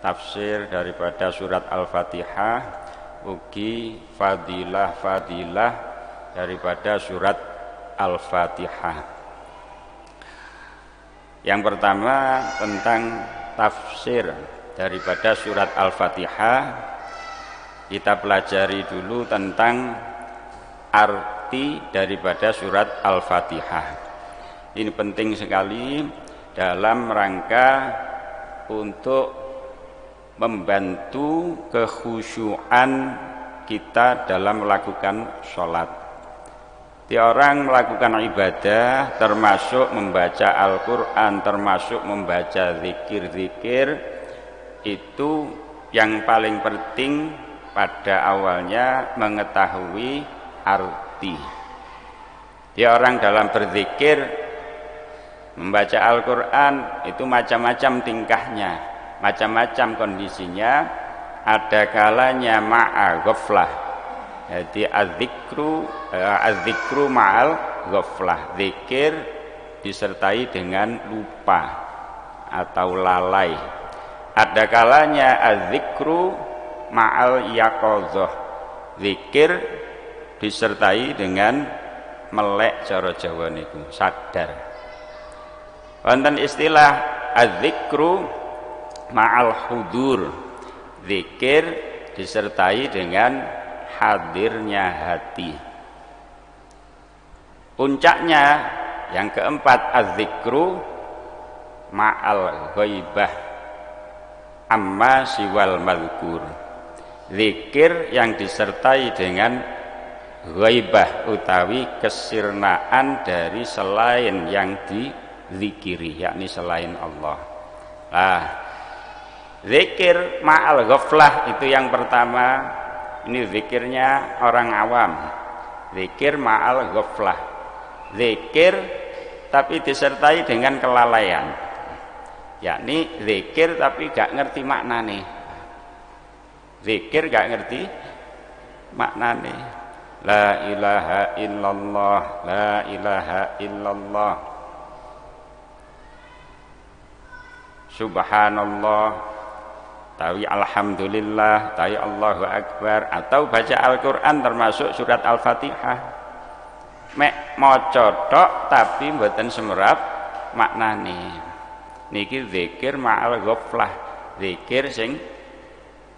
tafsir daripada surat Al-Fatihah, ugi fadilah-fadilah daripada surat Al-Fatihah. Yang pertama tentang tafsir daripada surat Al-Fatihah, kita pelajari dulu tentang arti daripada surat Al-Fatihah. Ini penting sekali dalam rangka untuk membantu kekhusyuan kita dalam melakukan sholat. Orang melakukan ibadah termasuk membaca Al-Quran, termasuk membaca zikir-zikir, itu yang paling penting pada awalnya mengetahui arti. Orang dalam berzikir, membaca Al-Quran itu macam-macam tingkahnya, macam-macam kondisinya. Ada kalanya ma'a ghaflah, jadi az-zikru ma'al ghaflah, zikir disertai dengan lupa atau lalai. Ada kalanya az-zikru ma'al yaqadzah, zikir disertai dengan melek, cara Jawa niku sadar. Wonten istilah az-zikru ma'al hudur, zikir disertai dengan hadirnya hati. Puncaknya yang keempat, az-zikru ma'al ghaibah amma siwal mazkur, zikir yang disertai dengan ghaibah utawi kesirnaan dari selain yang dizikiri, yakni selain Allah. Zikir ma'al ghaflah itu yang pertama. Ini zikirnya orang awam, zikir ma'al ghaflah, zikir tapi disertai dengan kelalaian, yakni zikir tapi gak ngerti maknane, zikir gak ngerti maknane. La ilaha illallah, la ilaha illallah, subhanallah, tawi alhamdulillah, tawi Allahu akbar, atau baca Al-Quran termasuk surat Al-Fatihah. Mek maca tok tapi mboten semerap maknane. Niki zikir ma'al ghaflah, zikir sing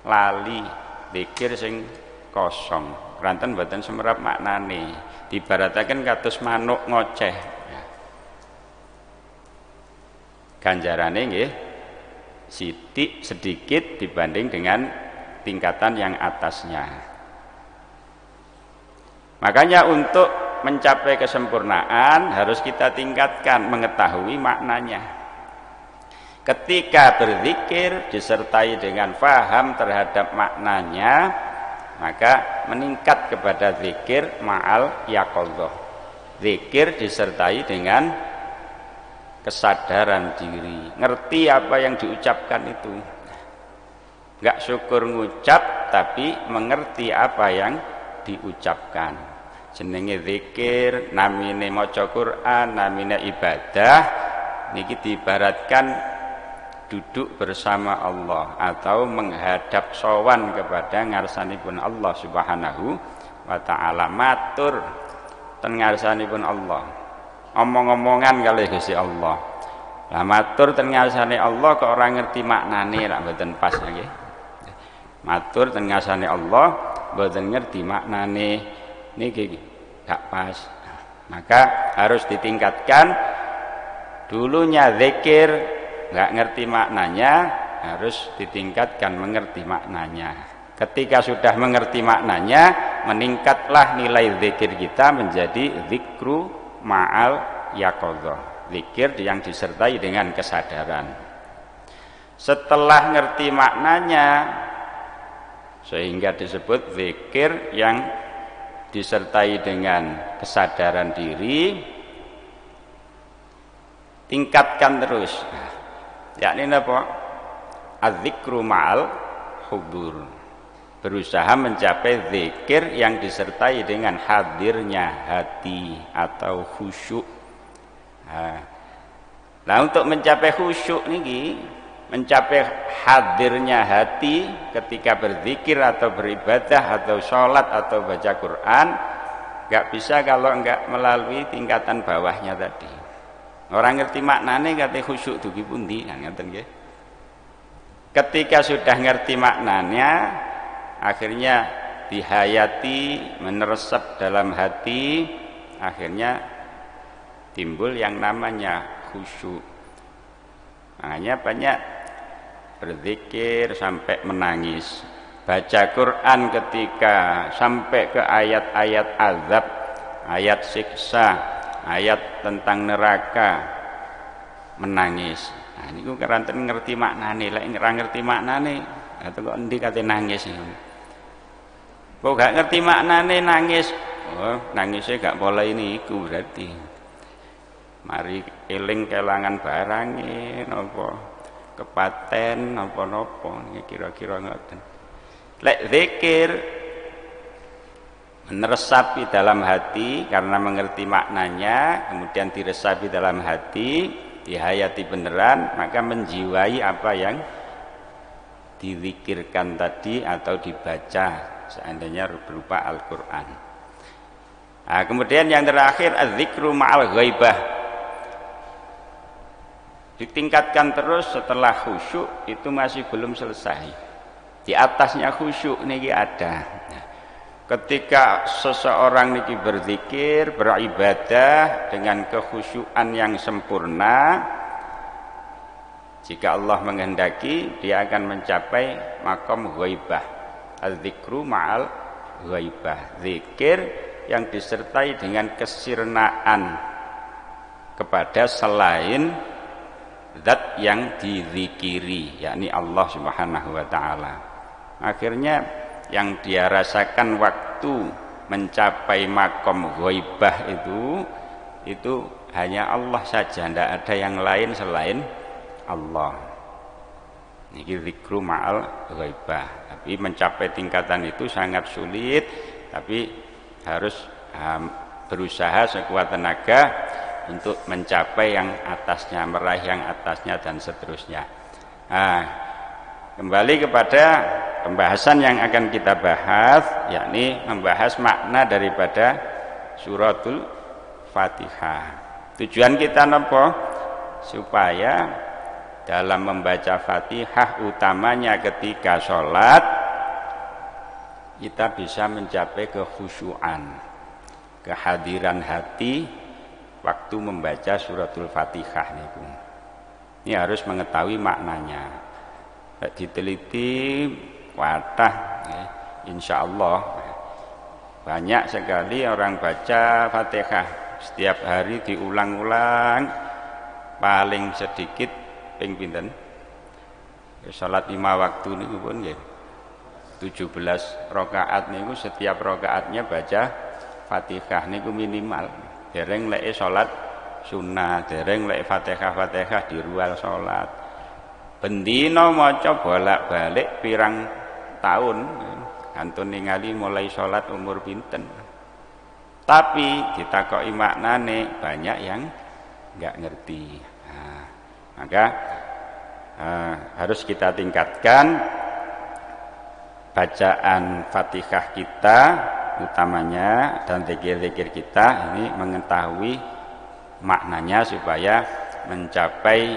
lali, zikir sing kosong, ranten mboten semerap maknane. Dibarataken kados manuk ngoceh. Ganjarane nggih sedikit dibanding dengan tingkatan yang atasnya. Makanya untuk mencapai kesempurnaan harus kita tingkatkan mengetahui maknanya. Ketika berzikir disertai dengan faham terhadap maknanya, maka meningkat kepada zikir ma'al yaqadzah, zikir disertai dengan kesadaran diri, ngerti apa yang diucapkan itu, enggak syukur ngucap tapi mengerti apa yang diucapkan. Jenenge zikir, namine maca Quran, namine ibadah. Niki diibaratkan duduk bersama Allah atau menghadap sowan kepada ngarsanipun Allah Subhanahu wa ta'ala, matur ten ngarsanipun Allah, omong-omongan kali Gusti Allah. Lah matur ten ngarsane Allah kok ora ngerti maknane, ra mboten pas nggih. Matur ten ngarsane Allah mboten ngerti maknane, niki gak pas. Maka harus ditingkatkan. Dulunya zikir enggak ngerti maknanya, harus ditingkatkan mengerti maknanya. Ketika sudah mengerti maknanya, meningkatlah nilai zikir kita menjadi zikru ma'al yaqadzah, zikir yang disertai dengan kesadaran. Setelah ngerti maknanya, sehingga disebut zikir yang disertai dengan kesadaran diri, tingkatkan terus. Yakni apa? Az-zikru ma'al hudur, berusaha mencapai zikir yang disertai dengan hadirnya hati atau khusyuk. Nah, untuk mencapai khusyuk niki mencapai hadirnya hati ketika berzikir atau beribadah atau sholat atau baca Quran, nggak bisa kalau nggak melalui tingkatan bawahnya tadi. Orang ngerti maknanya kata khusyuk dugi pundi, ngeten nggih. Ketika sudah ngerti maknanya, akhirnya dihayati, meneresap dalam hati, akhirnya timbul yang namanya khusyuk. Makanya banyak berzikir sampai menangis, baca Quran ketika sampai ke ayat-ayat azab, ayat siksa, ayat tentang neraka, menangis. Nah niku keranten ngerti maknane, lek ora ngerti maknane atau kok endi kate nangis niku. Kok gak ngerti maknane nangis. Oh, nangisnya gak mulai niku berarti. Mari eling kelangan barange napa kepaten napa-napa kira-kira ngoten. Lek zikir meresapi dalam hati karena mengerti maknanya, kemudian diresapi dalam hati, dihayati beneran, maka menjiwai apa yang dizikirkan tadi atau dibaca seandainya berupa Al-Quran. Nah, kemudian yang terakhir az-zikru ma'al ghaibah, ditingkatkan terus setelah khusyuk, itu masih belum selesai. Di atasnya khusyuk niki ada. Ketika seseorang niki berzikir, beribadah dengan kekhusyukan yang sempurna, jika Allah menghendaki, dia akan mencapai makom ghaibah. Az-zikru ma'al ghaibah, zikir yang disertai dengan kesirnaan kepada selain zat yang dizikiri, yakni Allah Subhanahu wa taala. Akhirnya yang dia rasakan waktu mencapai makom ghaibah itu hanya Allah saja, tidak ada yang lain selain Allah. Ini zikru ma'al ghaibah. Tapi mencapai tingkatan itu sangat sulit, tapi harus berusaha sekuat tenaga untuk mencapai yang atasnya, meraih yang atasnya dan seterusnya. Nah, kembali kepada pembahasan yang akan kita bahas, yakni membahas makna daripada suratul Fatihah. Tujuan kita napa? Supaya dalam membaca Fatihah, utamanya ketika sholat, kita bisa mencapai kekhusyuan, kehadiran hati waktu membaca suratul Fatihah niku. Ini harus mengetahui maknanya. Diteliti watah, insya Allah banyak sekali orang baca Fatihah setiap hari diulang-ulang, paling sedikit ping pinten? Salat 5 waktu niku pun nggih 17 rakaat niku setiap rakaatnya baca Fatihah niku minimal. Dereng lek salat sunnah, dereng lek Fatihah di rual salat. Bendina maca bolak-balik pirang tahun, kantun ningali mulai salat umur pinten. Tapi ditakoki maknane banyak yang enggak ngerti. Nah, maka harus kita tingkatkan bacaan Fatihah kita utamanya dan zikir-zikir kita ini mengetahui maknanya supaya mencapai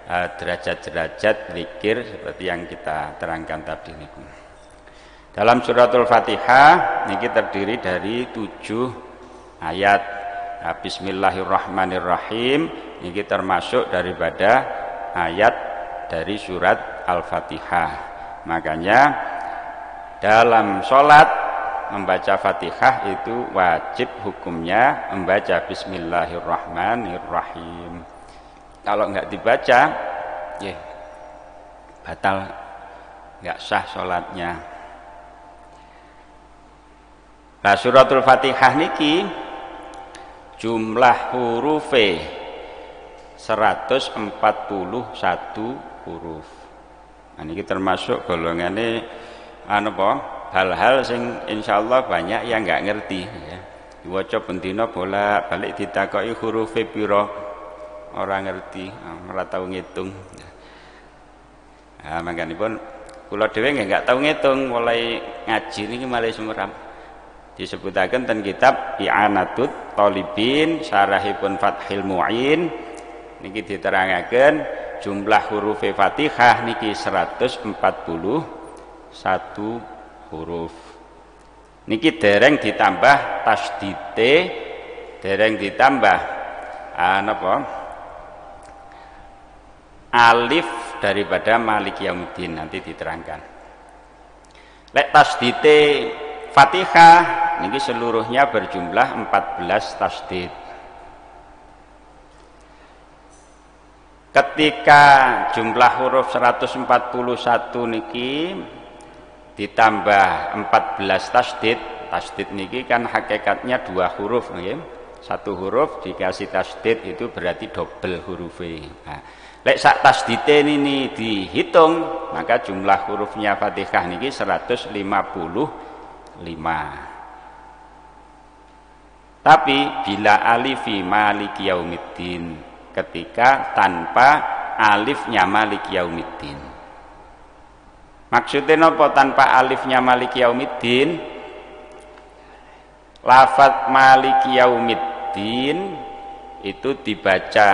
derajat-derajat zikir seperti yang kita terangkan tadi niku. Dalam suratul Fatihah niki terdiri dari 7 ayat. Bismillahirrahmanirrahim niki termasuk daripada ayat dari surat Al-Fatihah. Makanya dalam sholat membaca Fatihah itu wajib hukumnya membaca Bismillahirrahmanirrahim. Kalau enggak dibaca, ya batal, enggak sah sholatnya. Nah, suratul Fatihah niki jumlah hurufe 141 huruf. Nah, niki termasuk golongane hal-hal sing insyaallah banyak yang enggak ngerti ya. Diwaca bendina bolak-balik ditakoki hurufe pira, ora ngerti, ora tau ngitung. Nah, mangkanipun kula dhewe nggih enggak tau ngitung mulai ngaji niki malih sumerap. Disebutaken ten kitab I'anatut Thalibin syarahipun Fathil Mu'in niki diterangaken jumlah huruf Fatihah niki 141 huruf. Niki dereng ditambah tasdite, dereng ditambah napa? Alif daripada Malik Yaumiddin, nanti diterangkan. Lek tasdite Fatihah niki seluruhnya berjumlah 14 tasdid. Ketika jumlah huruf 141 niki ditambah 14 tasdid, tasdid niki kan hakikatnya 2 huruf nggih. 1 huruf dikasih tasdid itu berarti double hurufnya. Nah, lek sak tasdite ini dihitung, maka jumlah hurufnya Fatihah niki 155. Tapi bila alifi Maliki Yaumiddin, ketika tanpa alifnya Maliki Yaumiddin. Maksudnya napa tanpa alifnya Maliki Yaumiddin? Lafaz Maliki Yaumiddin itu dibaca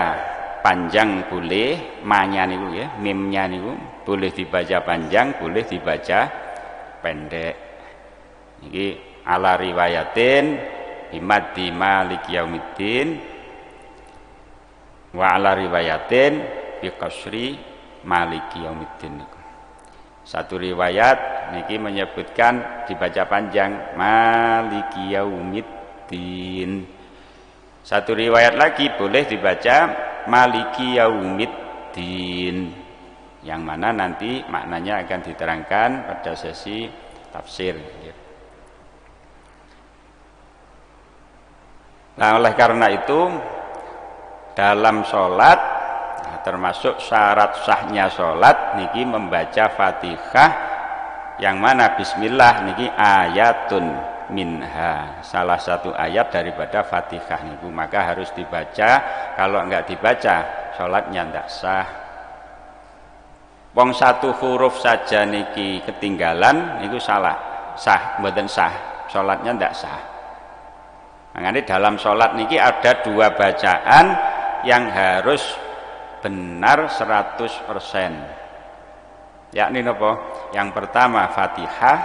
panjang boleh, manya niku ya, mimnya niku boleh dibaca panjang, boleh dibaca pendek. Iki ala riwayatin bimaddi Maliki Yaumiddin wa ala riwayatin bi qasri Maliki Yaumiddin. Satu riwayat niki menyebutkan dibaca panjang Maliki Yaumiddin. Satu riwayat lagi boleh dibaca Maliki Yaumiddin, yang mana nanti maknanya akan diterangkan pada sesi tafsir. Nah, oleh karena itu dalam sholat, termasuk syarat sahnya sholat niki membaca Fatihah, yang mana Bismillah niki ayatun minha, salah satu ayat daripada Fatihah niku, maka harus dibaca. Kalau enggak dibaca sholatnya ndak sah. Wong 1 huruf saja niki ketinggalan niku salah, sah mboten sah, sholatnya ndak sah. Makanya dalam sholat niki ada 2 bacaan yang harus benar 100%. Yakni napa? Yang pertama Fatihah,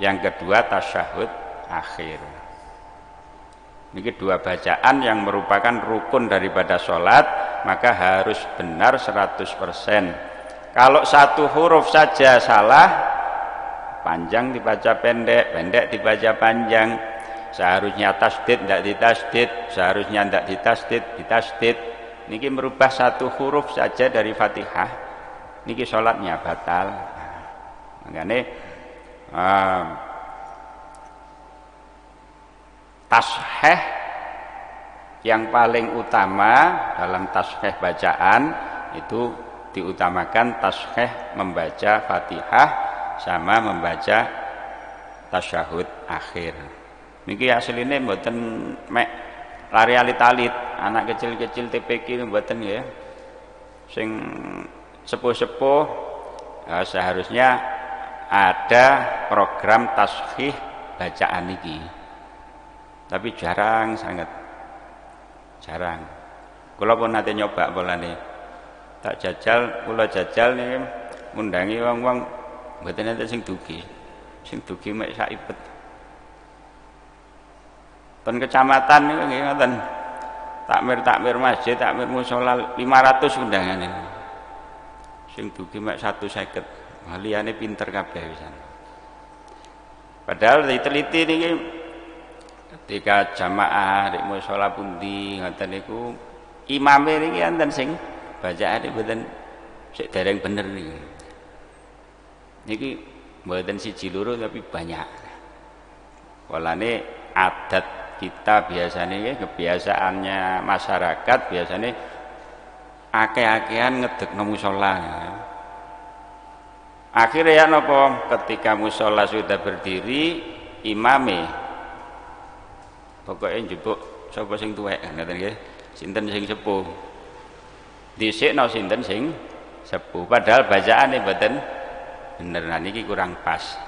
yang kedua tasyahud akhir. Niki 2 bacaan yang merupakan rukun daripada sholat, maka harus benar 100%. Kalau 1 huruf saja salah, panjang dibaca pendek, pendek dibaca panjang. Seharusnya tasdid tidak ditasdid, seharusnya tidak ditasdid, ditasdid. Niki merubah 1 huruf saja dari Fatihah, niki sholatnya batal. Makanya tasheh yang paling utama dalam tasheh bacaan itu diutamakan tasheh membaca Fatihah sama membaca tasyahud akhir. Niki asline mboten mek lari alit-alit, anak kecil-kecil TPQ mboten ya. Sing sepuh-sepuh seharusnya ada program tashih bacaan niki. Tapi jarang sangat. Jarang. Kula pun nate nyoba polane. Tak jajal, kula jajal niki ngundangi wong-wong mboten enten sing dugi. Sing dugi mek sak ibet. Ten kecamatan niku nggih ngoten. Takmir masjid, takmir musala 500 undangan niku. Sing dugi mek 150. Liyane pinter kabeh pisan. Padahal diteliti niki ketika jamaah di musala pundi ngoten niku imame niki enten sing bacaane mboten sik dereng bener niki. Niki mboten siji loro tapi banyak. Walane adat kita biasanya ya, kebiasaannya masyarakat biasanya akeh-akehan ngedek nang musala. Akhirnya ya napa, ketika musala sudah berdiri, imame pokoknya njupuk sapa sing tuwek ngoten nggih, sinten sing sepuh. Dhisikno sinten sing sepuh. Padahal bacaane mboten bener. Nah niki kurang pas.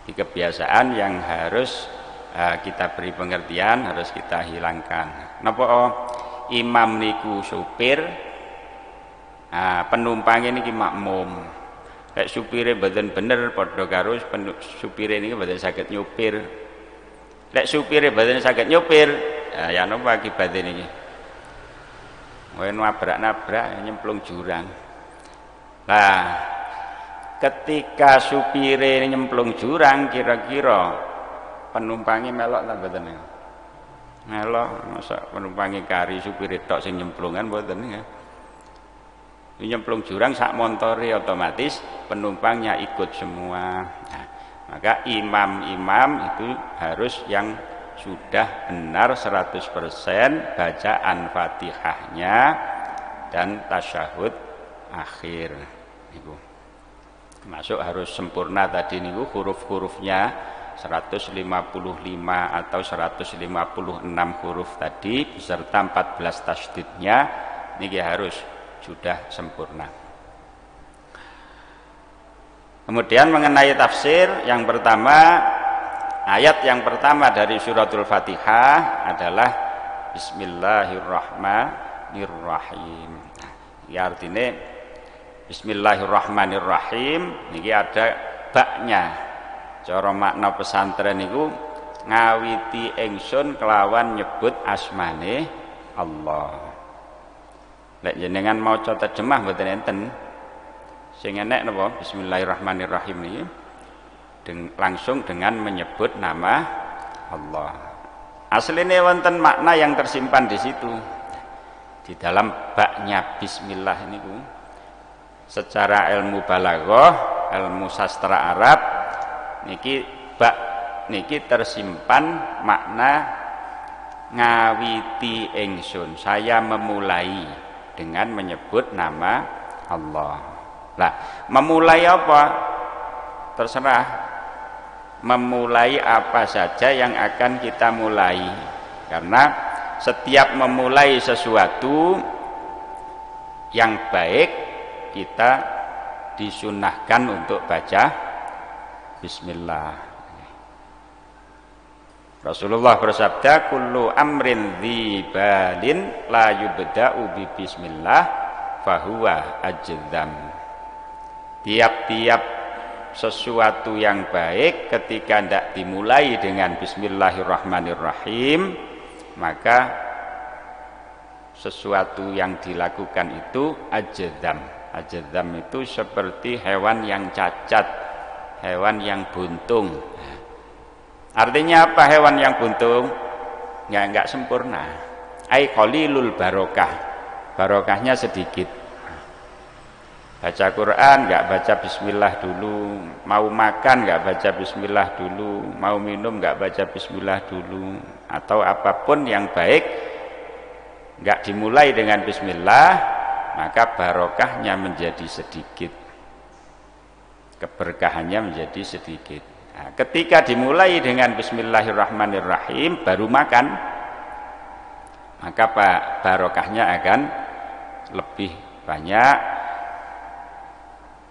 Ini kebiasaan yang harus kita beri pengertian, harus kita hilangkan. Napa imam niku supir, penumpang niki makmum. Lek supire mboten bener padha karo supire niki mboten saged nyupir. Lek supire mboten saged nyupir, ya napa akibate niki? Wae nabrak-nabrak nyemplung jurang. Nah, ketika supire nyemplung jurang kira-kira penumpangnya melok ta mboten? Melok, masa penumpangnya kari supire tok sing nyemplungan mboten ya. Nyemplung jurang sak montore otomatis penumpangnya ikut semua. Nah, maka imam-imam itu harus yang sudah benar 100% bacaan Fatihahnya dan tasyahud akhir niku. Masuk harus sempurna tadi niku huruf-hurufnya 155 atau 156 huruf tadi beserta 14 tasydidnya niki harus sudah sempurna. Kemudian mengenai tafsir yang pertama, ayat yang pertama dari suratul Fatihah adalah Bismillahirrahmanirrahim. Nah, ini artinya Bismillahirrahmanirrahim niki ada baknya. Cara makna pesantren niku ngawiti ingsun kelawan nyebut asmane Allah. Lek jenengan maca terjemah mboten enten. Sing enek napa Bismillahirrahmanirrahim niki langsung dengan menyebut nama Allah. Aslinya wonten makna yang tersimpan di situ. Di dalam baknya bismillah niku secara ilmu balaghah, ilmu sastra Arab niki bak niki tersimpan makna ngawiti ingsun. Saya memulai dengan menyebut nama Allah. Lah, memulai apa? Terserah. Memulai apa saja yang akan kita mulai. Karena setiap memulai sesuatu yang baik kita disunahkan untuk baca bismillah. Rasulullah bersabda, kullu amrin dzibalin la yubda'u bi bismillah fahuwa ajdzam. Tiap-tiap sesuatu yang baik ketika tidak dimulai dengan bismillahirrahmanirrahim, maka sesuatu yang dilakukan itu ajdzam. Ajdzam itu seperti hewan yang cacat, hewan yang buntung. Artinya apa hewan yang buntung? Enggak sempurna. Ai qalilul barokah. Barokahnya sedikit. Baca Quran enggak baca bismillah dulu, mau makan enggak baca bismillah dulu, mau minum enggak baca bismillah dulu, atau apapun yang baik enggak dimulai dengan bismillah, maka barokahnya menjadi sedikit, keberkahannya menjadi sedikit. Nah, ketika dimulai dengan bismillahirrahmanirrahim baru makan, maka barokahnya akan lebih banyak,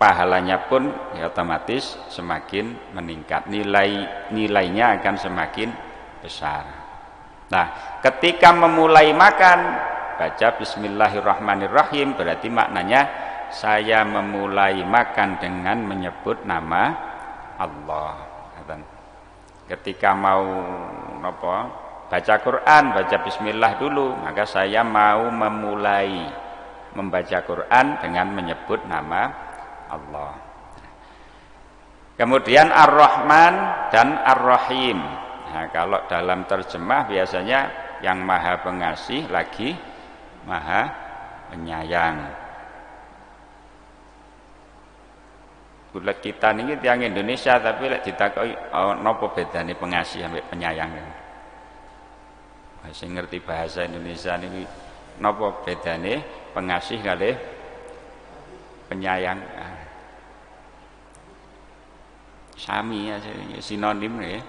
pahalanya pun ya otomatis semakin meningkat, nilainya akan semakin besar. Nah, ketika memulai makan baca bismillahirrahmanirrahim berarti maknanya saya memulai makan dengan menyebut nama Allah. Ketika mau baca Quran, baca bismillah dulu, maka saya mau memulai membaca Quran dengan menyebut nama Allah. Kemudian Ar-Rahman dan Ar-Rahim. Nah, kalau dalam terjemah biasanya yang Maha Pengasih lagi Maha Penyayang. Kulit kita niki tiyang Indonesia tapi lek ditakoki napa bedane pengasih sampai penyayang. Sing ngerti bahasa Indonesia niki napa bedane pengasih kalih penyayang? Sami aja sinonim ya.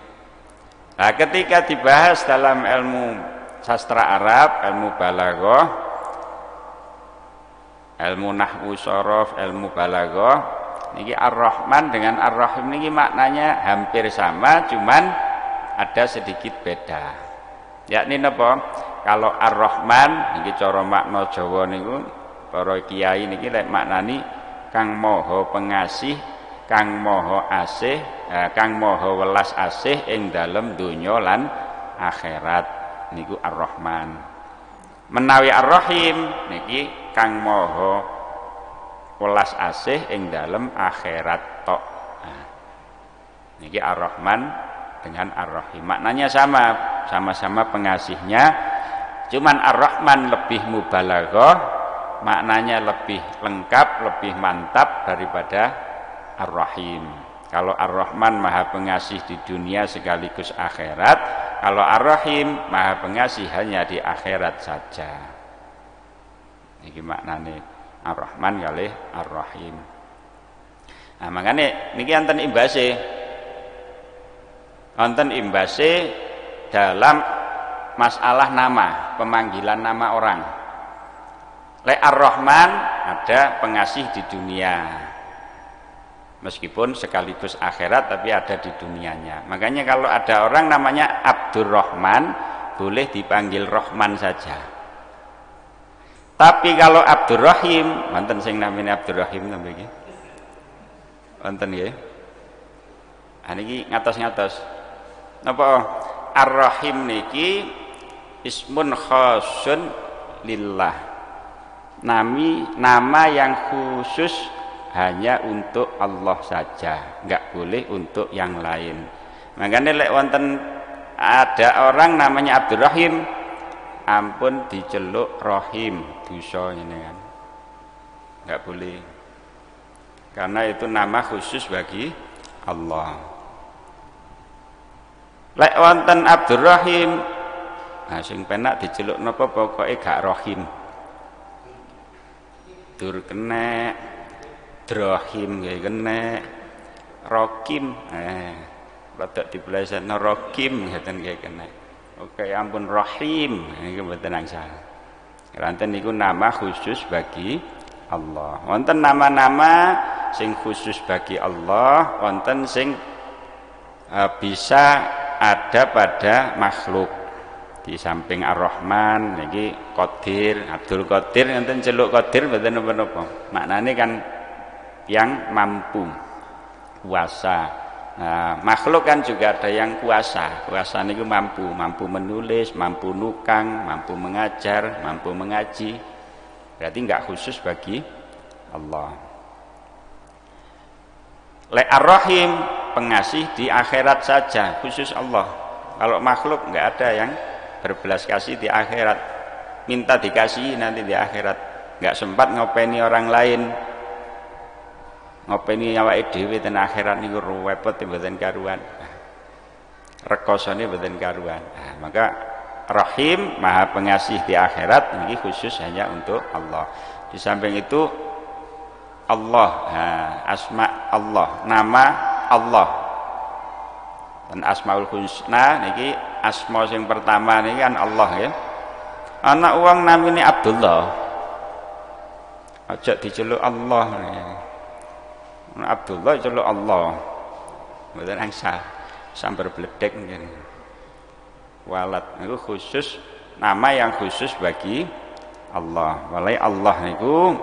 Nah, ketika dibahas dalam ilmu sastra Arab, ilmu balaghah, ilmu nahwu shorof, ilmu balaghah niki Ar-Rahman dengan Ar-Rahim niki maknanya hampir sama, cuman ada sedikit beda. Yakni napa? Kalau Ar-Rahman niki cara makna Jawa niku para kiai niki lek maknani kang maha pengasih, kang maha asih, kang maha welas asih ing dalem donya lan akhirat niku Ar-Rahman. Menawi Ar-Rahim niki kang maha welas asih ing dalem akhirat tok. Nah, niki Ar-Rahman dengan Ar-Rahim maknanya sama-sama pengasihnya, cuman Ar-Rahman lebih mubalaghah, maknanya lebih lengkap, lebih mantap daripada Ar-Rahim. Kalau Ar-Rahman maha pengasih di dunia sekaligus akhirat, kalau Ar-Rahim maha pengasih hanya di akhirat saja. Niki maknane Ar-Rahman kalih Ar-Rahim. Nah, makanya niki wonten imbase. Wonten imbase dalam masalah nama, pemanggilan nama orang. Lek Ar-Rahman ada pengasih di dunia. Meskipun sekaligus akhirat tapi ada di dunianya. Makanya kalau ada orang namanya Abdurrahman, boleh dipanggil Rahman saja. Tapi kalau Abdurrahim, wonten sing namanya Abdurrahim napa iki? Wonten nggih. Ha niki ngatos-ngatos. Napa Ar-Rahim niki ismun khasun lillah. Nama yang khusus hanya untuk Allah saja, enggak boleh untuk yang lain. Makanya lek wonten ada orang namanya Abdurrahim, ampun diceluk Rahim, dosa jenengan. Enggak boleh. Karena itu nama khusus bagi Allah. Lek wonten Abdurrahim, nah sing penak diceluk napa pokoke gak Rahim. Dur kena, Drahim nggih kena, Rokim, rada diplesetno Rokim ngoten nggih kena. Oke, ampun Rahim, ini mboten angsal. Ranten niku nama khusus bagi Allah. Wonten nama-nama sing khusus bagi Allah, wonten sing bisa ada pada makhluk. Di samping Ar-Rahman niki Qadir, Abdul Qadir wonten celuk Qadir mboten napa-napa. Maknane kan yang mampu, kuasa. Nah, makhluk kan juga ada yang kuasa. Kuasa niku mampu menulis, mampu nukang, mampu mengajar, mampu mengaji. Berarti enggak khusus bagi Allah. Le Ar-Rahim pengasih di akhirat saja, khusus Allah. Kalau makhluk enggak ada yang berbelas kasih di akhirat. Minta dikasih nanti di akhirat. Enggak sempat ngopeni orang lain. Ngopeni awake dhewe ten akhirat niku repot mboten karuan. Rekosane mboten karuan. Nah, maka Rahim Maha Pengasih di akhirat ini khusus hanya untuk Allah. Di samping itu Allah, asma Allah, nama Allah. Dan Asmaul Husna niki asma sing pertama niki kan Allah ya. Anak uang namine Abdullah. Aja diceluk Allah. Abdullah celuk Allah. Mboten angsal sambar bledek ngene. Walad niku khusus, nama yang khusus bagi Allah. Walai Allah niku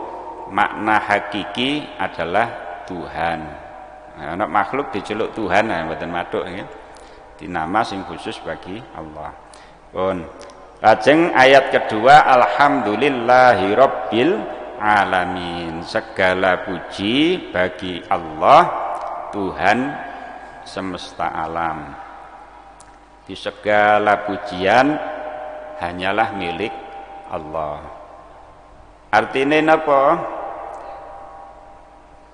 makna hakiki adalah Tuhan. Nah, anak makhluk diceluk Tuhan mboten mathuk nggih. Di nama sing khusus bagi Allah. Pun lajeng ayat kedua alhamdulillahi rabbil alamin, segala puji bagi Allah Tuhan semesta alam. Di segala pujian hanyalah milik Allah. Artinya napa?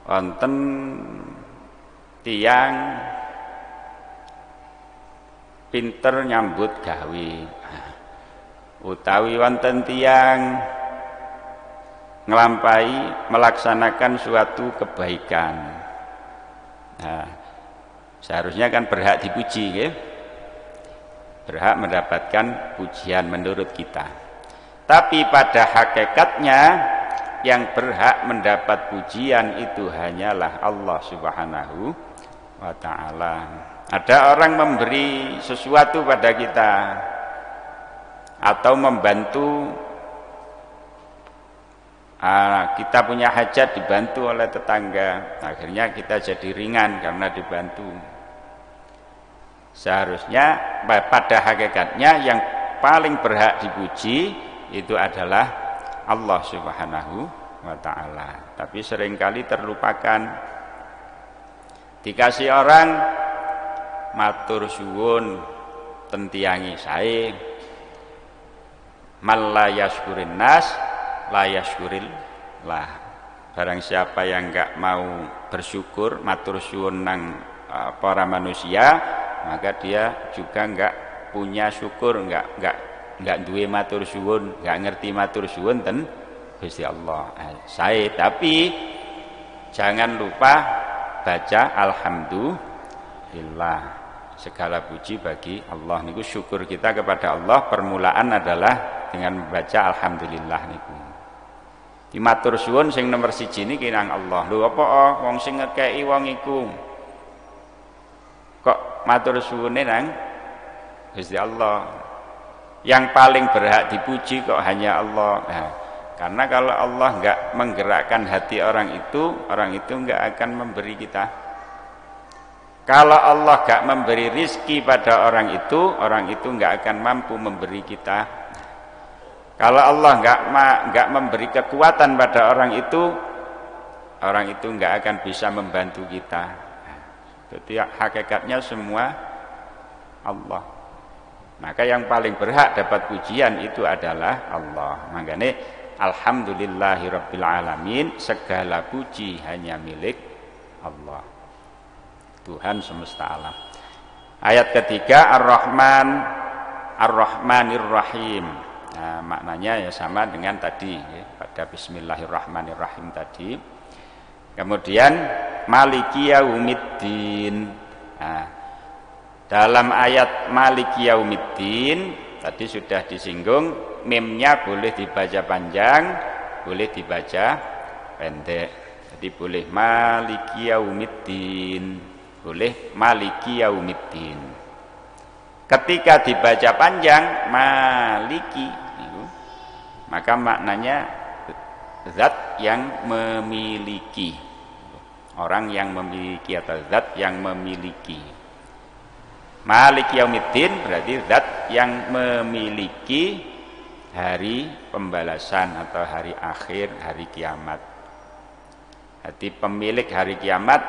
Wonten tiang pinter nyambut gawe, utawi wonten tiang ngelampahi melaksanakan suatu kebaikan. Nah, seharusnya kan berhak dipuji ya? Berhak mendapatkan pujian menurut kita. Tapi pada hakikatnya yang berhak mendapat pujian itu hanyalah Allah Subhanahu wa ta'ala. Ada orang memberi sesuatu pada kita atau membantu, kita punya hajat dibantu oleh tetangga, akhirnya kita jadi ringan karena dibantu. Seharusnya pada hakikatnya yang paling berhak dipuji itu adalah Allah Subhanahu wa ta'ala. Tapi seringkali terlupakan. Dikasih orang matur suwun tentiangi sae, man la yaskurin nas la yaskuril lah. Barang siapa yang enggak mau bersyukur matur suwun nang para manusia, maka dia juga enggak punya syukur, enggak duwe matur suwun, enggak ngerti matur suwun ten Gusti Allah. Sae, tapi jangan lupa baca alhamdulillah, segala puji bagi Allah. Niku syukur kita kepada Allah permulaan adalah dengan membaca alhamdulillah niku. Di matur suwun sing nomor 1 niki nang Allah. Lho apa wong sing ngekeki wong iku kok matur suwune nang Gusti Allah. Yang paling berhak dipuji kok hanya Allah. Nah, karena kalau Allah enggak menggerakkan hati orang itu enggak akan memberi kita. Kalau Allah enggak memberi rizki pada orang itu enggak akan mampu memberi kita. Kalau Allah enggak memberi kekuatan pada orang itu enggak akan bisa membantu kita. Jadi hakikatnya semua Allah. Maka yang paling berhak dapat pujian itu adalah Allah. Makanya alhamdulillahirabbil alamin, segala puji hanya milik Allah, Tuhan semesta alam. Ayat ketiga Ar-Rahmanir Rahim. Nah, maknanya ya sama dengan tadi ya, pada Bismillahirrahmanirrahim tadi. Kemudian Maliki Yaumiddin. Nah, dalam ayat Maliki Yaumiddin tadi sudah disinggung, mimnya boleh dibaca panjang, boleh dibaca pendek. Jadi boleh Maliki Yaumiddin, boleh Maliki Yaumiddin. Ketika dibaca panjang Maliki, maka maknanya zat yang memiliki, orang yang memiliki atau zat yang memiliki. Maliki Yaumiddin berarti zat yang memiliki hari pembalasan atau hari akhir, hari kiamat. Jadi pemilik hari kiamat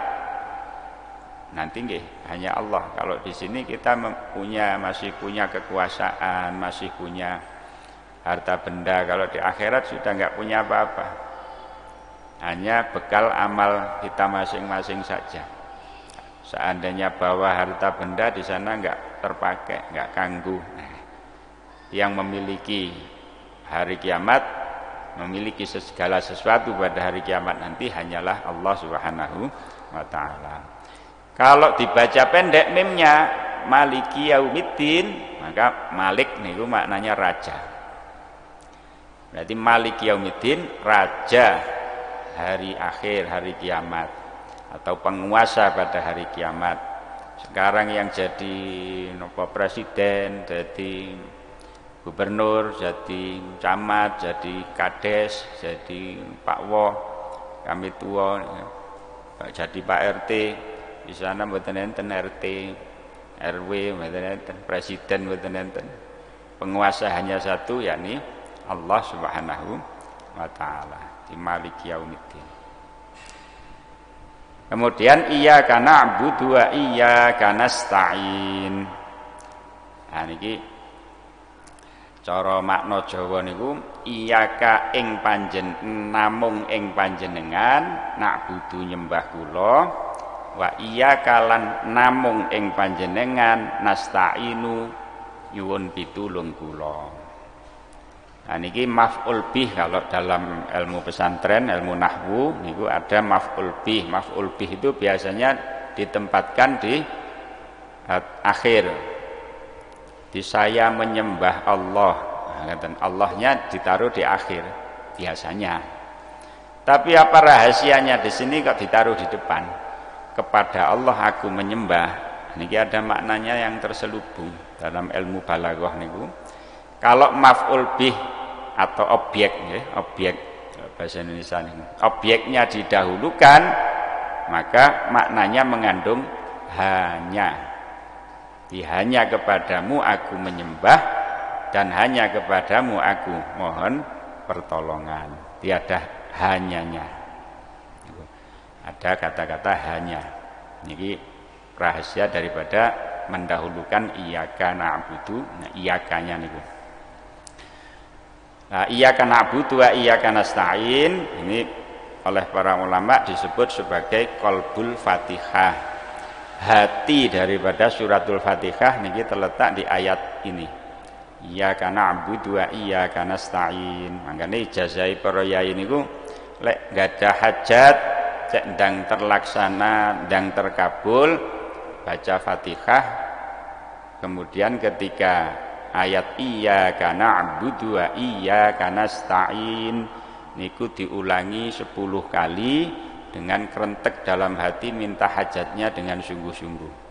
nanti nggih hanya Allah. Kalau di sini kita masih punya kekuasaan, masih punya harta benda. Kalau di akhirat sudah enggak punya apa-apa. Hanya bekal amal kita masing-masing saja. Seandainya bawa harta benda di sana enggak terpakai, enggak kanggu. Yang memiliki hari kiamat, memiliki segala sesuatu pada hari kiamat nanti hanyalah Allah Subhanahu wa ta'ala. Kalau dibaca pendek mimnya Maliki Yaumiddin, maka Malik niku maknanya raja. Berarti Maliki Yaumiddin, raja hari akhir, hari kiamat, atau penguasa pada hari kiamat. Sekarang yang jadi presiden, jadi gubernur, jadi camat, jadi kades, jadi Pak Woh, kami tua, jadi Pak RT. Di sana mboten enten RT, RW, mboten enten presiden, mboten enten. Penguasa hanya satu, yakni Allah Subhanahu wa ta'ala. Di Maliki Yaumiddin. Kemudian iyyaka na'budu wa iyyaka nasta'in. Nah niki cara makna Jawa niku iyyaka ing namung ing panjenengan, na'budu nyembah kula, wa iyyaka lan namung ing panjenengan, nasta'inu nyuwun pitulung kula. Nah niki maf'ul bih, kalau dalam ilmu pesantren, ilmu nahwu niku ada maf'ul bih. Maf'ul bih itu biasanya ditempatkan di akhir. Di saya menyembah Allah. Nah, Allahnya ditaruh di akhir biasanya. Tapi apa rahasianya di sini kok ditaruh di depan? Kepada Allah aku menyembah. Niki ada maknanya yang terselubung dalam ilmu balaghah niku. Kalau maf'ul bih atau objek ya, objek bahasa Indonesia niku. Objeknya didahulukan, maka maknanya mengandung hanya. Hanya kepadamu aku menyembah dan hanya kepadamu aku mohon pertolongan. Tiada hanyanya. Ada kata-kata hanya. Ini rahasia daripada mendahulukan iyyaka na'budu. Nah, iyakanya niku. Nah, iyyaka na'budu wa iyyaka nasta'in ini oleh para ulama disebut sebagai qalbul Fatihah. Hati daripada suratul Fatihah niki terletak di ayat ini. Iyyaka na'budu wa iyyaka nasta'in. Mangkane ijazah para yai niku lek gadah hajat cek ndang terlaksana, ndang terkabul baca Fatihah. Kemudian ketika ayat iyyaka na'budu wa iyyaka nasta'in niku diulangi 10 kali dengan kerentek dalam hati minta hajatnya dengan sungguh-sungguh.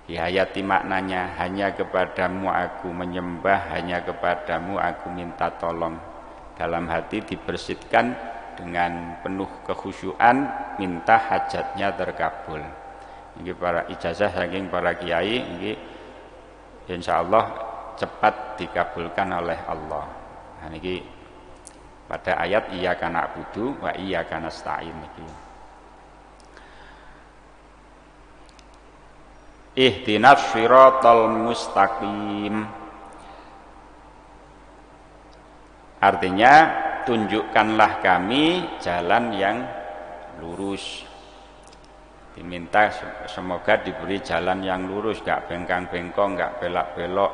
Dihayati maknanya, hanya kepadamu aku menyembah, hanya kepadamu aku minta tolong. Dalam hati dibersihkan dengan penuh kekhusyuan, minta hajatnya terkabul. Ini para ijazah saking para kiai, ini insyaallah cepat dikabulkan oleh Allah. Nah, ini pada ayat iyyaka na'budu wa iyyaka nasta'in iki. Ihdinas shiratal mustaqim. Artinya tunjukkanlah kami jalan yang lurus. Diminta semoga diberi jalan yang lurus, gak bengkang-bengkong, gak belak-belok.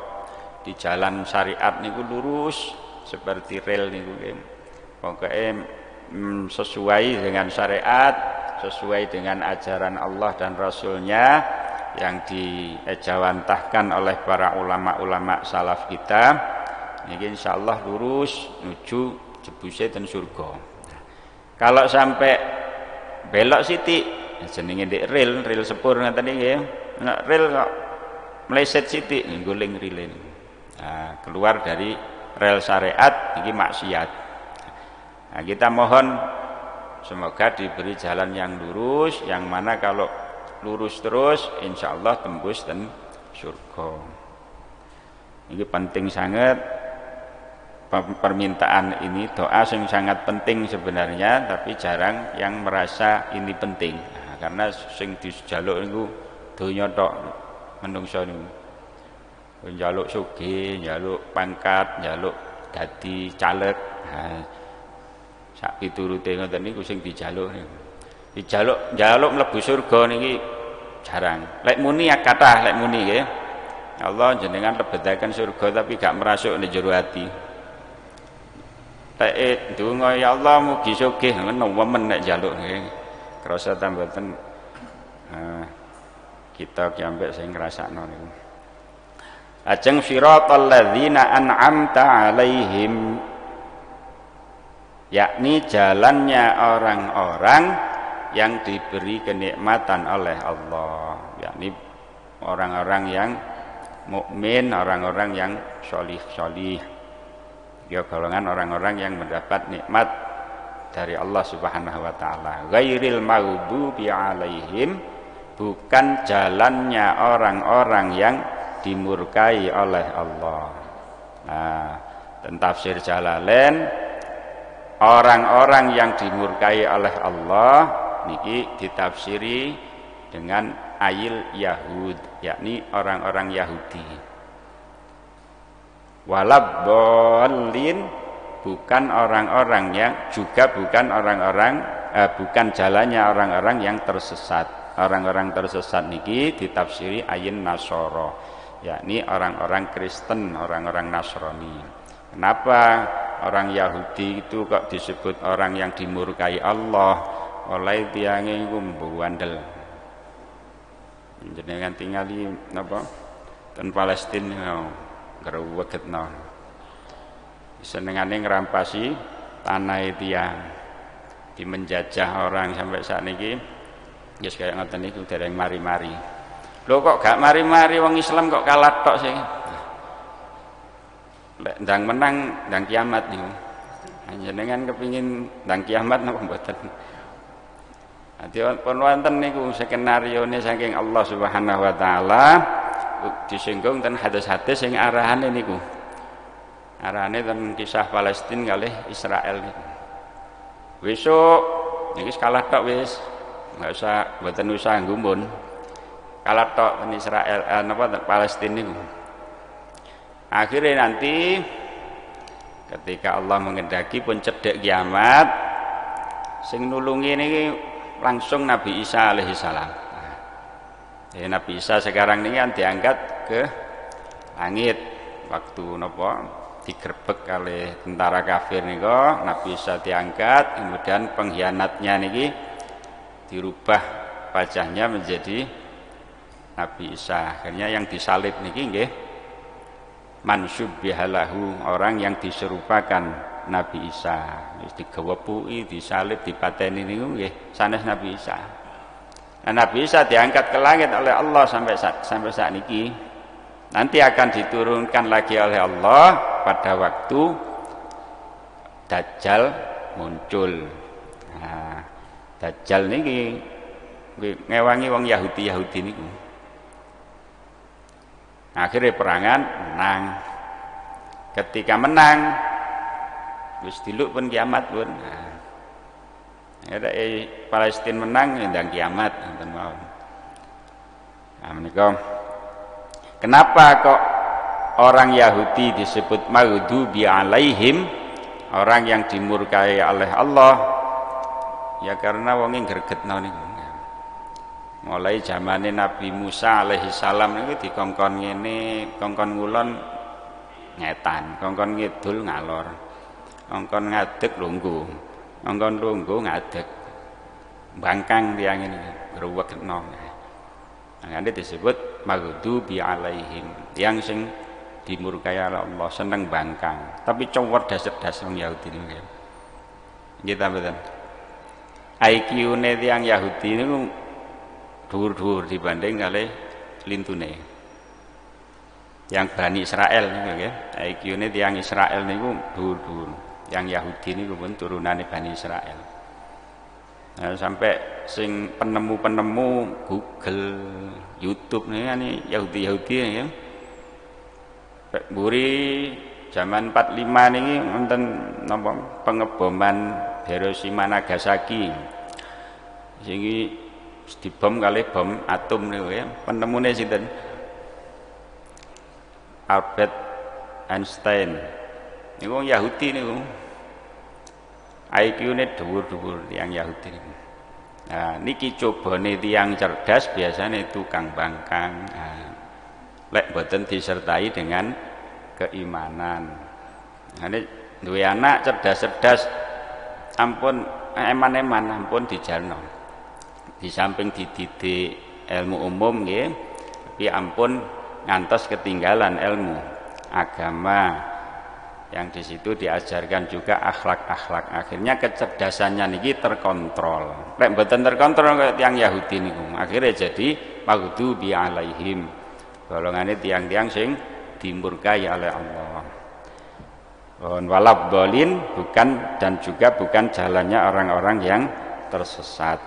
Di jalan syariat niku lurus seperti rel niku. Pokoknya sesuai dengan syariat, sesuai dengan ajaran Allah dan Rasulnya yang diejawantahkan oleh para ulama-ulama salaf kita. Ini insyaallah lurus menuju jebuse ten surga. Kalau sampai belok sithik jenenge ndek rel sepur ngaten iki ya. Nek rel kok meleset sithik ngguling rile. Nah, keluar dari rel syariat iki maksiat. Nah, kita mohon semoga diberi jalan yang lurus, yang mana kalau lurus terus insya Allah tembus dan surga. Ini penting sangat permintaan ini, doa yang sangat penting sebenarnya, tapi jarang yang merasa ini penting. Nah, karena sing dijaluk niku donya tok menungso niku. Njaluk sugih, njaluk pangkat, njaluk dadi caleg. Nah, sak piturute ngoten niku sing dijaluk niku. Dijaluk mlebu surga niki jarang. Lek muni kathah, lek muni nggih. Allah jenengan lebetaken surga tapi gak merasuk ning jero ati. Lek ndonga ya Allah mugi sugih ngono wemen nek njaluk nggih. Krasa tambaten kita kiambek sing ngrasakno niku. Ajeng siratal ladzina an'amta 'alaihim, yakni jalannya orang-orang yang diberi kenikmatan oleh Allah, yakni orang-orang yang mukmin, orang-orang yang sholih. Ya golongan orang-orang yang mendapat nikmat dari Allah Subhanahu wa taala. Ghairil maghdubi 'alaihim, bukan jalannya orang-orang yang dimurkai oleh Allah. Nah, dan tafsir Jalalain, orang-orang yang dimurkai oleh Allah niki ditafsiri dengan ayil Yahud, yakni orang-orang Yahudi. Walabdallin, bukan orang-orang yang juga bukan orang-orang bukan jalannya orang-orang yang tersesat. Orang-orang tersesat niki ditafsiri ayin Nasoro, yakni orang-orang Kristen, orang-orang Nasrani. Kenapa orang Yahudi itu kok disebut orang yang dimurkai Allah? Oleh tiange iku mbandel. Jenengan tinggal di napa? Ten Palestina ngrewegetno. Senengane ngrampasi tanah tiang. di menjajah orang sampai saat ini ya yes, kayak ngoten niku dereng mari-mari. Lho kok gak mari-mari wong Islam kok kalah tok sih. Lek ndang menang ndang kiamat niku. Jenengan kepingin ndang kiamat napa mboten? Ati pun wonten niku skenarione saking Allah Subhanahu wa taala disinggung ten hadis-hadis sing arahane niku. Arahane ten kisah Palestina kalih Israel niku. Besok niki kalah tok wis. Enggak usah mboten usah nggumun. Kalah tok ten Israel napa Palestina niku. Akhirnya nanti ketika Allah mengendaki pun cedek kiamat sing nulungi niki langsung Nabi Isa alaihissalam. Nabi Isa sekarang ini kan diangkat ke langit waktu napa digerebek oleh tentara kafir niku. Nabi Isa diangkat, kemudian pengkhianatnya niki dirubah wajahnya menjadi Nabi Isa. Akhirnya yang disalib niki nggih mansubbihalahu, orang yang diserupakan Nabi Isa, wis digewepui, disalib, dipateni niku nggih sanes Nabi Isa. Nah, Nabi Isa diangkat ke langit oleh Allah sampai saat niki. Nanti akan diturunkan lagi oleh Allah pada waktu Dajjal muncul. Nah, Dajjal niki ngewangi wong Yahudi niku. Akhirnya perangan menang. Ketika menang wis diluk pun kiamat pun. Ada Palestina menang ndang kiamat ngoten mawon. Nah menika kenapa kok orang Yahudi disebut maghdubi alaihim, orang yang dimurkai oleh Allah? Ya karena wong gregetno niku. Mulai zamane Nabi Musa alaihi salam niku dikongkon ngene, kongkon ngulon ngetan, kongkon ngidul ngalor, kongkon ngadeg lungguh, kongkon lungguh ngadeg, bangkang tiang ini gruwekno. Makanya disebut maghdubi alaihim, yang sing dimurkai oleh Allah, seneng bangkang, tapi cowok cerdas wong Yahudi niku. Nggih ta mboten? IQ-ne tiyang Yahudi niku dhuwur-dhuwur dibanding kalih lintune. Yang Bani Israel niku nggih, IQ-ne tiyang Israel niku dhuwur-dhuwur. Yang Yahudi niku pun turunane Bani Israel. Nah, sampai sing penemu-penemu Google, YouTube nih Yahudi ya. Buri zaman 45 niki wonten napa pengeboman Hiroshima Nagasaki. Sing dibom kali bom atom niku ya. Penemune sinten? Albert Einstein. Niku Yahudi niku. IQ-ne dhuwur-dhuwur tiyang Yahudi niku. Nah, niki cobane tiyang cerdas biasanya tukang bangkang. Nah, lek boten disertai dengan keimanan. Nah, ini duwe anak cerdas-cerdas ampun eman-eman ampun dijalno. Di samping dididik ilmu umum nggih, tapi ampun ngantos ketinggalan ilmu agama. Yang di situ diajarkan juga akhlak-akhlak. Akhirnya kecerdasannya niki terkontrol. Lek mboten terkontrol kaya tiyang Yahudi niku, akhirnya jadi maghdubi alaihim. Golongane tiang-tiang sing dimurkai oleh Allah. Walab dolin bukan dan juga bukan jalannya orang-orang yang tersesat.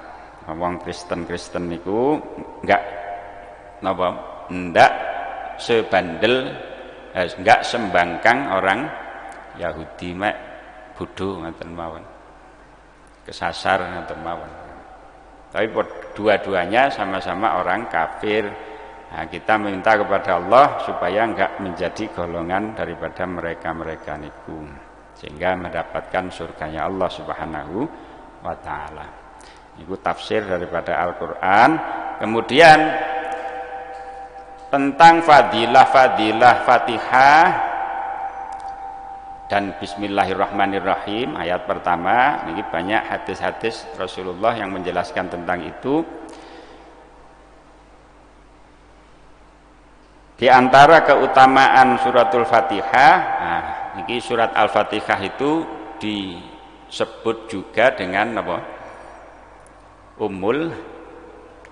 Wong Kristen niku enggak napa? Ndak sebandel enggak sembangkang orang Yahudi mek bodho ngoten mawon. Kesasar ngoten mawon. Tapi dua-duanya sama-sama orang kafir. Nah, kita minta kepada Allah supaya enggak menjadi golongan daripada mereka-mereka niku, sehingga mendapatkan surganya Allah Subhanahu wa taala. Itu tafsir daripada Al-Qur'an. Kemudian tentang fadilah Fatihah dan Bismillahirrahmanirrahim ayat pertama, ini banyak hadis-hadis Rasulullah yang menjelaskan tentang itu. Di antara keutamaan suratul Fatihah, nah, ini surat Al-Fatihah itu disebut juga dengan apa? Ummul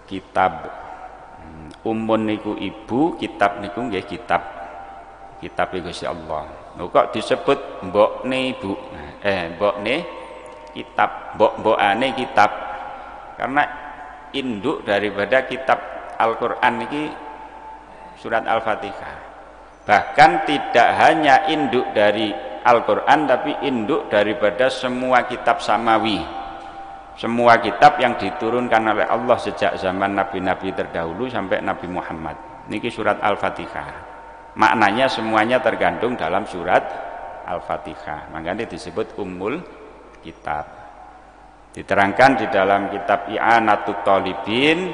kitab. Ummun niku ibu, kitab niku nggih kitab. Kitab Gusti Allah. Kok disebut mbokne ibu? Mbokne kitab, mbok-mbokane kitab. Karena induk daripada kitab Al-Qur'an niki surat Al-Fatihah. Bahkan tidak hanya induk dari Al-Quran, tapi induk daripada semua kitab samawi, semua kitab yang diturunkan oleh Allah sejak zaman nabi-nabi terdahulu sampai Nabi Muhammad. Niki surat Al-Fatihah, maknanya semuanya tergandung dalam surat Al-Fatihah, makanya disebut Ummul Kitab. Diterangkan di dalam kitab I'anatut Thalibin,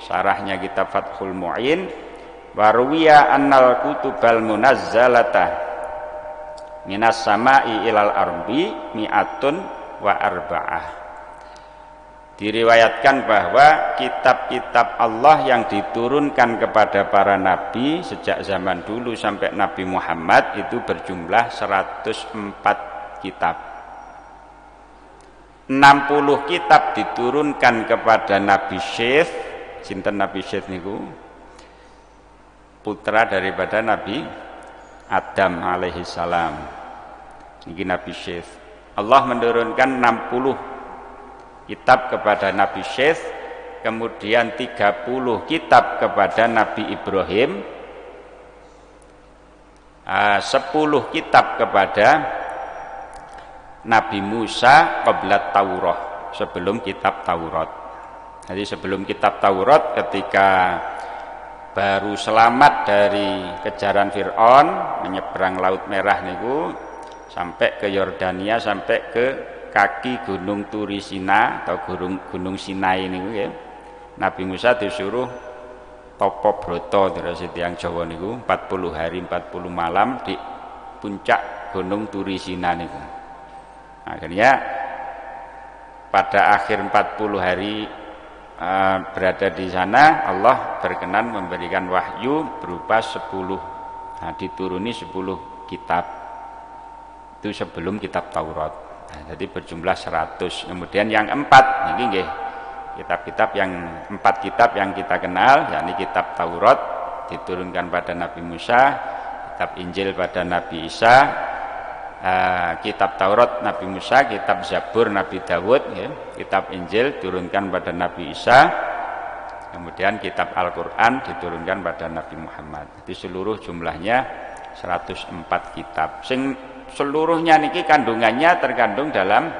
syarahnya kitab Fathul Mu'in, waruwiya annal kutubal munazzalata minas sama'i ilal arbi mi'atun wa arba'ah. Diriwayatkan bahwa kitab-kitab Allah yang diturunkan kepada para nabi sejak zaman dulu sampai Nabi Muhammad itu berjumlah 104 kitab. 60 kitab diturunkan kepada Nabi Syekh, sinten Nabi Syekh niku? Putra daripada Nabi Adam alaihi salam. Ini Nabi Syekh. Allah menurunkan 60 kitab kepada Nabi Syekh, kemudian 30 kitab kepada Nabi Ibrahim, 10 kitab kepada Nabi Musa qabla Taurah, sebelum kitab Taurat. Jadi sebelum kitab Taurat, ketika baru selamat dari kejaran Fir'aun menyeberang Laut Merah niku sampai ke Yordania, sampai ke kaki Gunung Turisina atau Gunung Sinai niku ya. Nabi Musa disuruh topo broto terus tiyang Jawa niku 40 hari 40 malam di puncak Gunung Turisina niku. Akhirnya pada akhir 40 hari berada di sana, Allah berkenan memberikan wahyu berupa 10, dituruni 10 kitab. Itu sebelum kitab Taurat. Jadi berjumlah 100. Kemudian yang 4 ini nggih kitab-kitab yang 4 kitab yang kita kenal, yakni kitab Taurat diturunkan pada Nabi Musa, kitab Injil pada Nabi Isa, kitab Taurat Nabi Musa, kitab Zabur Nabi Dawud ya, kitab Injil diturunkan pada Nabi Isa, kemudian kitab Al-Quran diturunkan pada Nabi Muhammad. Jadi seluruh jumlahnya 104 kitab. Sing seluruhnya niki kandungannya terkandung dalam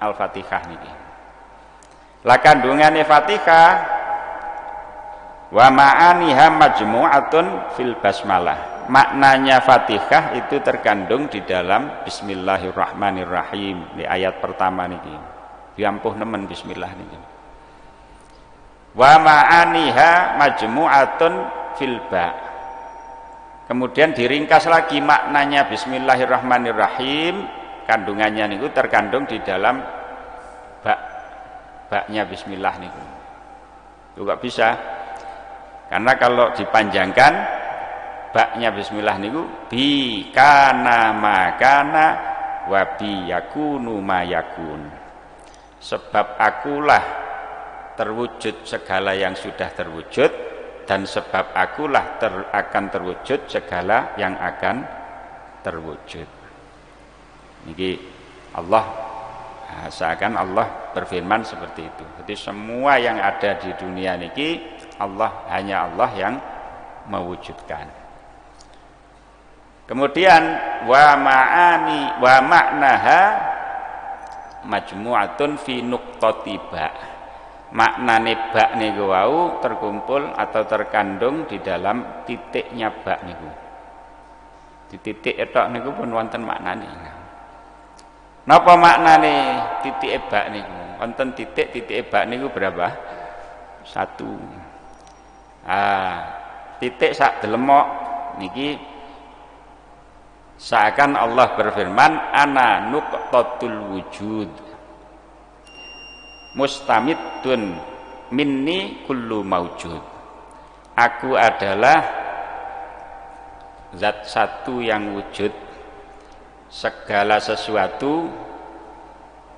Al-Fatihah niki. Lah kandungannya Fatihah wa ma'aniha majmu'atun fil basmalah. Maknanya Fatihah itu terkandung di dalam Bismillahirrahmanirrahim di ayat pertama niki. Diampuh nemen bismillah niki. Wa ma'aniha majmu'atun fil ba. Kemudian diringkas lagi maknanya Bismillahirrahmanirrahim, kandungannya niku terkandung di dalam baknya bismillah niku. Itu kok bisa? Karena kalau dipanjangkan baknya bismillah niku bi kana makana wa bi yakunu ma yakun. Sebab akulah terwujud segala yang sudah terwujud, dan sebab akulah akan terwujud segala yang akan terwujud. Niki Allah, seakan Allah berfirman seperti itu. Jadi semua yang ada di dunia niki Allah, hanya Allah yang mewujudkan. Kemudian wa ma'ani wa maknaha majmu'atun fi nuqtati ba. Maknane ba niku wau terkumpul atau terkandung di dalam titiknya ba niku. Di titik etok niku pun wonten maknane. Napa maknane titik ba niku? Wonten titik ba niku berapa? 1. Titik sak delemok niki seakan Allah berfirman ana nuqtatul wujud mustamidun minni kullu maujud. Aku adalah zat satu yang wujud, segala sesuatu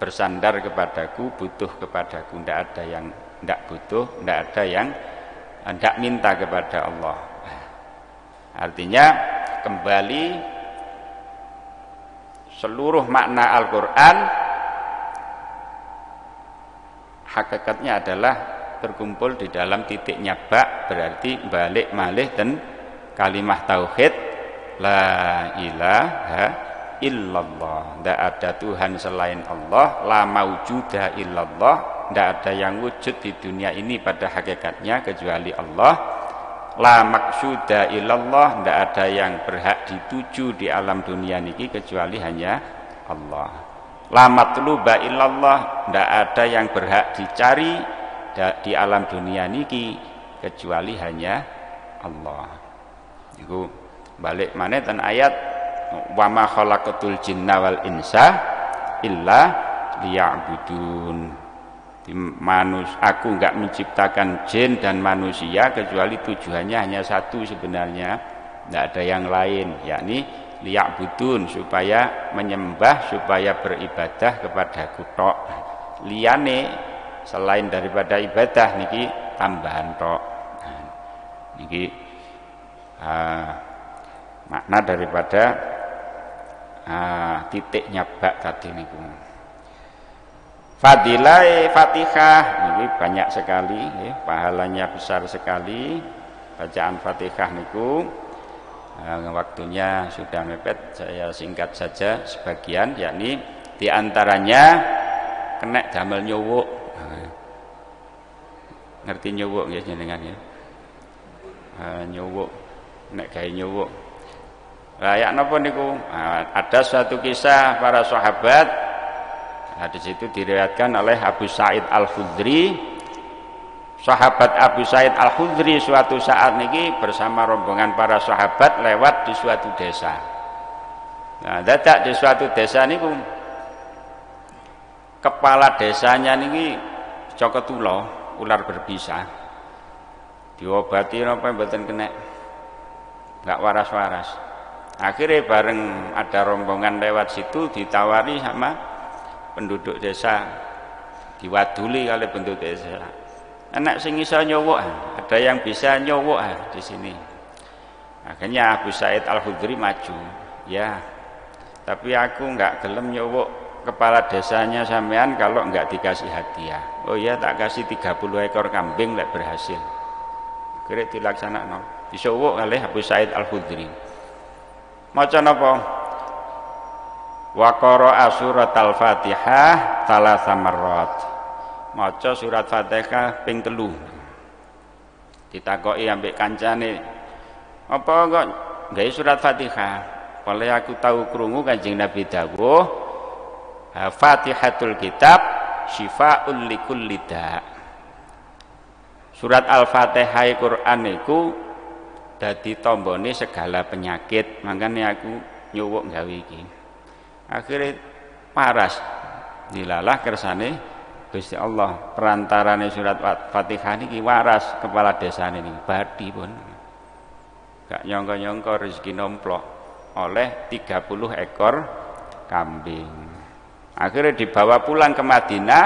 bersandar kepadaku, butuh kepadaku. Tidak ada yang tidak butuh, tidak ada yang tidak minta kepada Allah. Artinya kembali seluruh makna Al-Quran hakikatnya adalah terkumpul di dalam titiknya ba, berarti balik malih dan kalimah tauhid la ilaha illallah. Tidak ada Tuhan selain Allah, la maujuda illallah. Tidak ada yang wujud di dunia ini pada hakikatnya kecuali Allah. La maksuda illallah. Tidak ada yang berhak dituju di alam dunia ini kecuali hanya Allah. La matluba illallah. Tidak ada yang berhak dicari di alam dunia ini kecuali hanya Allah. Itu balik mana dan ayat wa ma khalaqatul jinna wal insa illa liya'budun. Aku enggak menciptakan jin dan manusia kecuali tujuannya hanya satu sebenarnya, tidak ada yang lain, yakni liya'budun, supaya menyembah, supaya beribadah kepadaku tok. Liyane selain daripada ibadah niki tambahan tok. Niki makna daripada titiknya bak tadi niku. Fadilah Fatihah ini banyak sekali ya, pahalanya besar sekali bacaan Fatihah niku. Waktunya sudah mepet, saya singkat saja sebagian, yakni diantaranya kena damel nyuwuk. Ngerti nyuwuk ya jenengan ya? Nyuwuk, nek gawe nyuwuk. Layak napa niku? Ada suatu kisah para sahabat. Di situ diriwayatkan oleh Abu Sa'id Al-Khudri. Sahabat Abu Sa'id Al-Khudri suatu saat niki bersama rombongan para sahabat lewat di suatu desa. Nah, dadak di suatu desa niku kepala desanya niki cokotula, ular berbisa. Diobati napa mboten kena. Enggak waras-waras. Akhirnya bareng ada rombongan lewat situ ditawari sama penduduk desa, diwaduli oleh penduduk desa. Anak sing iso nyowok, ada yang bisa nyowok di sini. Akhirnya Abu Sa'id Al-Khudri maju. Ya, tapi aku enggak gelem nyowok kepala desanya sampean kalau enggak dikasih hadiah. Oh iya, tak kasih 30 ekor kambing lek berhasil. Akhirnya dilaksanakan. Disowok oleh Abu Sa'id Al-Khudri. Maca napa? Wa qara'a surat al-Fatihah thalatha marrat. Maca surat Fatihah ping 3. Ditakoki ambek kancane, "Apa kok gawe surat Fatihah?" Oleh aku tahu krungu Kanjeng Nabi dawuh, "Fatihatul kitab syifaa'un likulli da'." Surat Al-Fatihah Quran niku dadi tombone segala penyakit. Makanya aku nyuwuk gawe iki. Akhirnya paras dilalah kersane Gusti Allah, perantarane surat Fatihah niki waras kepala desa ini badi pun gak nyongko-nyongko rezeki nomplok oleh 30 ekor kambing. Akhirnya dibawa pulang ke Madinah,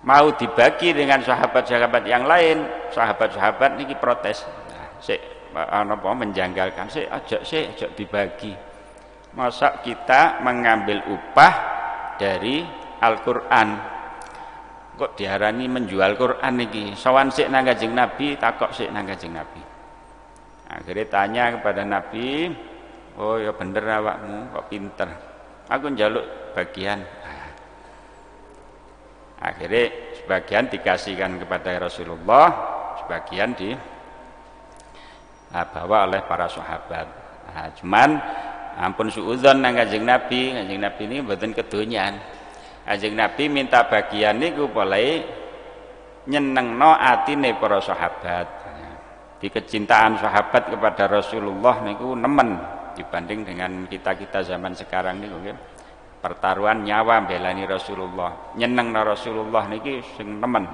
mau dibagi dengan sahabat-sahabat yang lain. Sahabat-sahabat niki protes, apa menjanggalkan, aja dibagi. Masa kita mengambil upah dari Al-Quran, kok diarani menjual Quran niki? Sowan sik nang Kanjeng Nabi, takok sik nang Kanjeng Nabi. Akhirnya tanya kepada Nabi, "Oh ya bener awakmu, kok pinter. Aku njaluk bagian." Akhirnya sebagian dikasihkan kepada Rasulullah, sebagian dibawa oleh para sahabat. Cuman ampun suudzon nang Kanjeng Nabi ini mboten kedonyan. Kanjeng Nabi minta bagian niku polai nyenengno atine para sahabat. Di kecintaan sahabat kepada Rasulullah niku nemen dibanding dengan kita-kita zaman sekarang niku nggih. Pertaruhan nyawa belani Rasulullah, nyenengno Rasulullah niki sing nemen.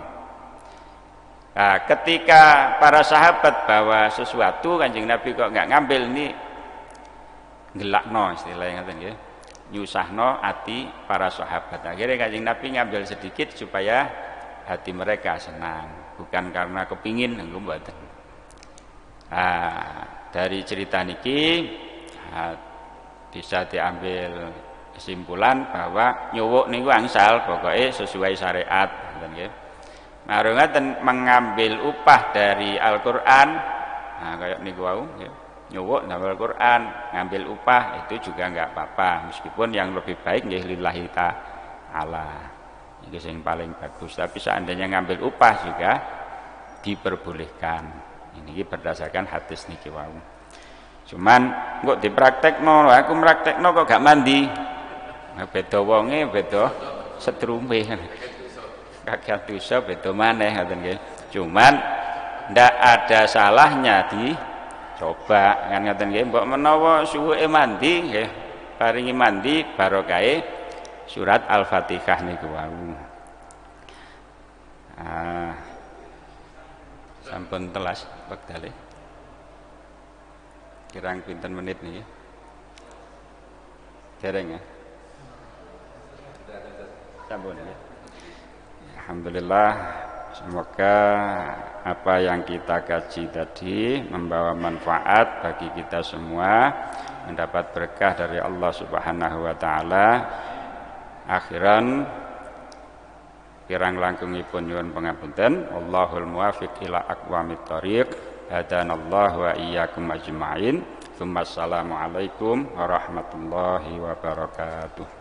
Nah, ketika para sahabat bawa sesuatu Kanjeng Nabi kok enggak ngambil, ini gelakno istilahnya ngoten nggih. nyusahno hati para sahabat. Akhirnya Kanjeng Nabi ngambil sedikit supaya hati mereka senang, bukan karena kepingin mboten. Dari cerita niki bisa diambil kesimpulan bahwa nyuwuk niku angsal pokoknya sesuai syariat ngoten nggih. Marang ngaten mengambil upah dari Al-Qur'an, kayak niku wau nggih. Nyuwuk nang Al-Qur'an, ngambil upah itu juga enggak apa-apa, meskipun yang lebih baik nggih lillahi ta'ala. Iki sing paling bagus, tapi seandainya ngambil upah juga diperbolehkan. Ini berdasarkan hadis niki wau. Cuman kok dipraktekno, aku praktekno kok gak mandi. Beda wonge, beda setrume. Kakek dosa beda maneh ngoten nggih. Cuman ndak ada salahnya dicoba kan ngoten nggih. Mbok menawa suwuke mandi nggih, paringi mandi barokahe surat Al-Fatihah niku wau. Sampun telas wektale. Kirang pinten menit niki? Dereng ya. Sampun ya. Alhamdulillah, semoga apa yang kita kaji tadi membawa manfaat bagi kita semua, mendapat berkah dari Allah Subhanahu wa taala. Akhiran kirang langkungipun nyuwun pangapunten. Wallahul muwaffiq ila aqwamit thoriq. Hadanallahu wa iyyakum ajma'in. Assalamualaikum warahmatullahi wabarakatuh.